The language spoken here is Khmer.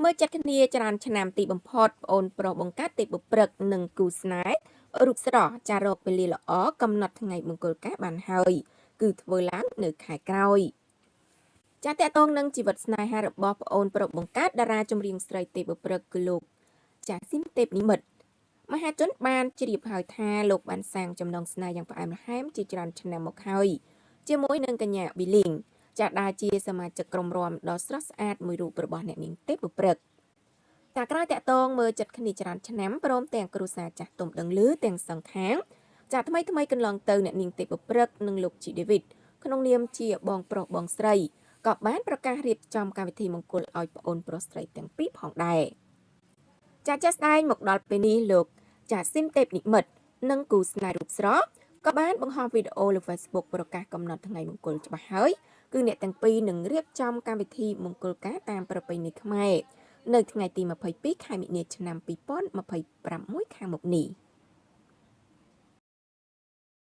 មើលចាត់គ្នាច្រើនឆ្នាំទីបំផុតប្អូនប្រុសបង្កើតទេពព្រឹកនិងគូស្នេហ៍រូបស្រស់ចារកពេលល្អកំណត់ថ្ងៃមង្គលការបានហើយគឺធ្វើឡើងនៅខែក្រោយចាតតងនឹងជីវិតស្នេហារបស់ប្អូនប្រុសបង្កើតតារាចម្រៀងស្រីទេពព្រឹកគឺលោកចាស៊ីមទេពនិមិត្តមហាជនបានជ្រាបហើយថាលោកបានសាងចំណងស្នេហ៍យ៉ាងផ្អែមល្ហែមជាច្រើនឆ្នាំមកហើយជាមួយនឹងកញ្ញាប៊ីលីងចាដែលជាសមាជិកក្រុមរាំដ៏ស្រស់ស្អាតមួយរូបរបស់អ្នកនាងទេពព្រឹកតែក្រោយតាក់ទងមើលចិត្តគ្នាច្រើនឆ្នាំព្រមទាំងគ្រួសារចាស់ទុំដឹងឮទាំងសងខាងចាថ្មីកន្លងទៅអ្នកនាងទេពព្រឹកនិងលោកជីដេវីតក្នុងនាមជាបងប្រុសបងស្រីក៏បានប្រកាសរៀបចំកម្មវិធីមង្គលឲ្យប្អូនប្រុសស្រីទាំងពីរផងដែរចាស្ដែងមកដល់ពេលនេះលោកចាស៊ីមទេពនិមិត្តនិងគូស្នេហ៍រូបស្រស់ក៏បានបង្ហោះវីដេអូលើ Facebook ប្រកាសកំណត់ថ្ងៃមង្គលច្បាស់ហើយគឺអ្នកទាំងពីរនឹងរៀបចំកម្មវិធីមង្គលការតាមប្រពៃណីខ្មែរនៅថ្ងៃទី22ខែមិនិនាឆ្នាំ2026ខាងមុខនេះ